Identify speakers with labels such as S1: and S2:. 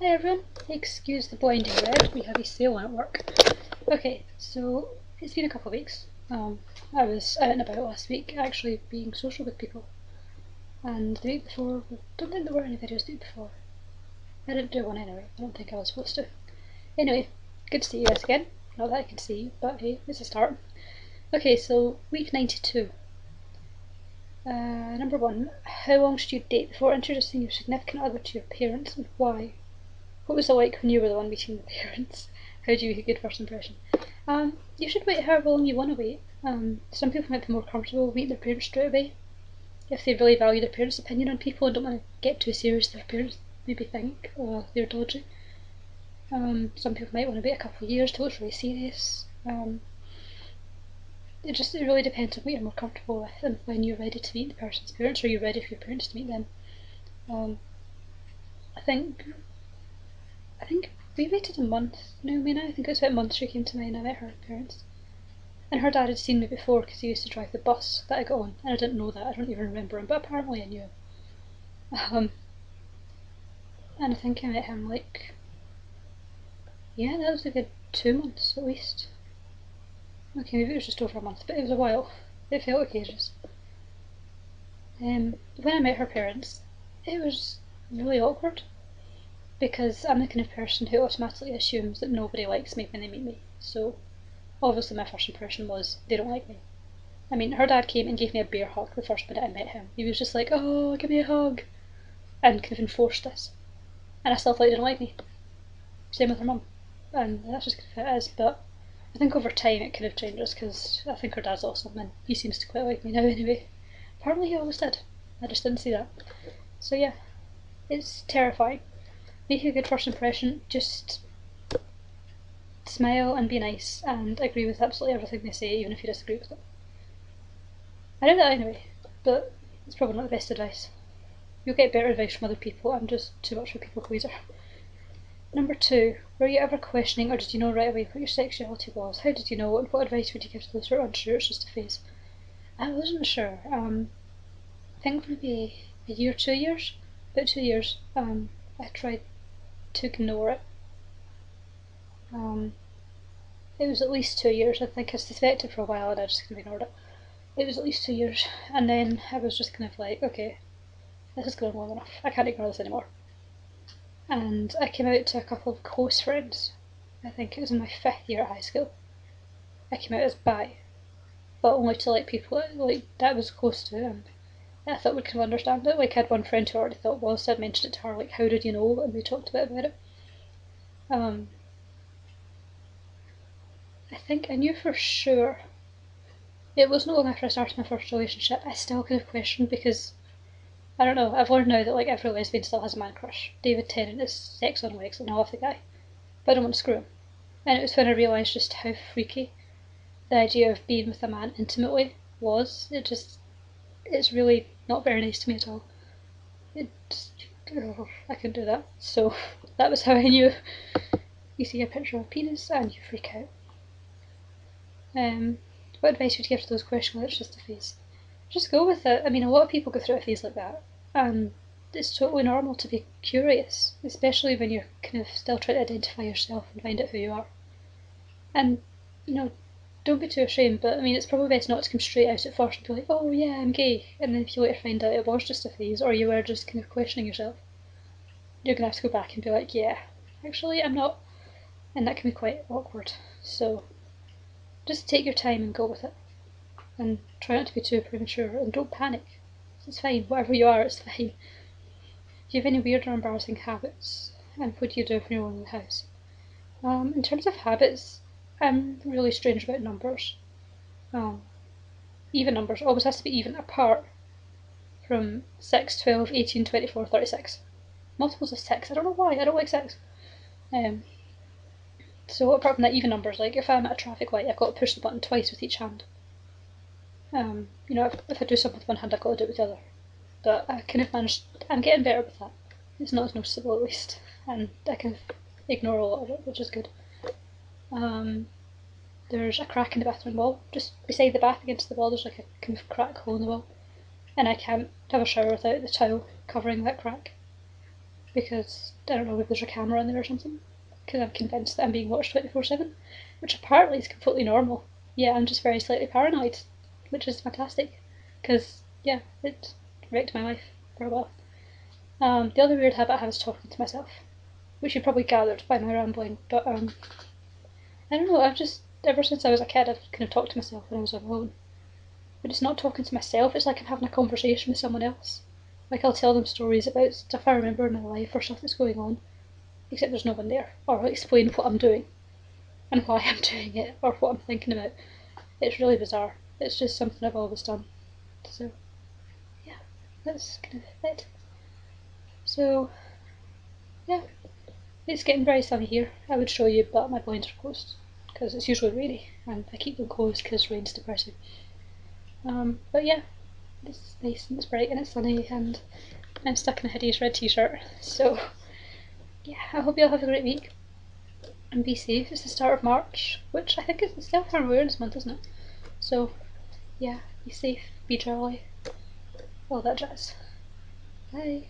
S1: Hi everyone, excuse the blinding red, we have a sale on at work. Okay, so it's been a couple of weeks. I was out and about last week, actually being social with people. And the week before, I don't think there were any videos the week before. I didn't do one anyway, I don't think I was supposed to. Anyway, good to see you guys again. Not that I can see you, but hey, it's a start. Okay, so week 92. Number 1, how long should you date before introducing your significant other to your parents, and why? What was it like when you were the one meeting the parents? How do you make a good first impression? You should wait however long you want to wait. Some people might be more comfortable meeting their parents straight away if they really value their parents' opinion on people and don't want to get too serious their parents maybe think they're dodgy. Some people might want to wait a couple of years till it's really serious. It really depends on what you're more comfortable with and when you're ready to meet the person's parents, or you're ready for your parents to meet them. I think we waited a month. No, I think it was about a month she came to me and I met her parents. And her dad had seen me before because he used to drive the bus that I got on, and I didn't know that. I don't even remember him, but apparently I knew him. And I think I met him that was a good 2 months at least. Okay, maybe it was just over a month, but it was a while. It felt like ages. When I met her parents, it was really awkward because I'm the kind of person who automatically assumes that nobody likes me when they meet me. So obviously my first impression was they don't like me. I mean, her dad came and gave me a bear hug the first minute I met him. He was just like, oh, give me a hug, and kind of enforced this. And I still thought he didn't like me. Same with her mum. And that's just kind of how it is, but I think over time it kind of changes because I think her dad's awesome and he seems to quite like me now anyway. Apparently he always did. I just didn't see that. So yeah, it's terrifying. Make a good first impression, just smile and be nice and agree with absolutely everything they say, even if you disagree with it. I know that anyway, but it's probably not the best advice. You'll get better advice from other people. I'm just too much of a people pleaser. Number 2, were you ever questioning, or did you know right away what your sexuality was? How did you know, and what advice would you give to those who are unsure? It's just a phase. I wasn't sure. I think maybe a year, 2 years, about 2 years. I tried to ignore it. It was at least 2 years. I think I suspected for a while and I just kind of ignored it. It was at least 2 years, and then I was just kind of like, okay, this is going long enough. I can't ignore this anymore. And I came out to a couple of close friends. I think it was in my 5th year at high school. I came out as bi, but only to people that was close to, and I thought we could understand it. I had one friend who already thought was, so I'd mentioned it to her, how did you know? And we talked a bit about it. I think I knew for sure. It wasn't long after I started my first relationship. I still kind of questioned because I don't know. I've learned now that every lesbian still has a man crush. David Tennant is sex on legs, and I love the guy, but I don't want to screw him. And it was when I realised just how freaky the idea of being with a man intimately was. It's really not very nice to me at all. I couldn't do that. So that was how I knew. You see a picture of a penis and you freak out. What advice would you give to those questioning whether it's just a phase? Just go with it. I mean, a lot of people go through a phase like that, and it's totally normal to be curious, especially when you're kind of still trying to identify yourself and find out who you are. And, don't be too ashamed, but I mean, it's probably best not to come straight out at first and be like, oh yeah, I'm gay, and then if you later find out it was just a phase, or you were just kind of questioning yourself, you're going to have to go back and be like, yeah, actually I'm not, and that can be quite awkward. So just take your time and go with it, and try not to be too premature, and don't panic. It's fine, whatever you are, it's fine. Do you have any weird or embarrassing habits, and what do you do when you're alone in the house? In terms of habits, I'm really strange about numbers. Even numbers always has to be even apart from 6, 12, 18, 24, 36. Multiples of 6, I don't know why, I don't like 6. So apart from that, even numbers, if I'm at a traffic light, I've got to push the button twice with each hand. If I do something with one hand, I've got to do it with the other. But I kind of managed, I'm getting better with that. It's not as noticeable at least, and I can ignore a lot of it, which is good. There's a crack in the bathroom wall, just beside the bath against the wall. There's a kind of crack hole in the wall, and I can't have a shower without the towel covering that crack. because I don't know if there's a camera in there or something, because I'm convinced that I'm being watched 24/7, which apparently is completely normal. Yeah, I'm just very slightly paranoid, which is fantastic, because yeah, it wrecked my life for a while. The other weird habit I have is talking to myself, which you probably gathered by my rambling, but I don't know, I've just, ever since I was a kid, I've kind of talked to myself when I was alone. But it's not talking to myself, it's like I'm having a conversation with someone else. Like I'll tell them stories about stuff I remember in my life or stuff that's going on, except there's no one there. Or I'll explain what I'm doing and why I'm doing it or what I'm thinking about. It's really bizarre. It's just something I've always done. So, yeah, that's kind of it. So, yeah, it's getting very sunny here. I would show you, but my blinds are closed because it's usually rainy, and I keep them closed because rain's depressing. But yeah, it's nice and it's bright and it's sunny, and I'm stuck in a hideous red t-shirt. So yeah, I hope you all have a great week and be safe. It's the start of March, which I think is the Self-Harm Awareness Month, isn't it? So yeah, be safe, be jolly, all that jazz. Bye.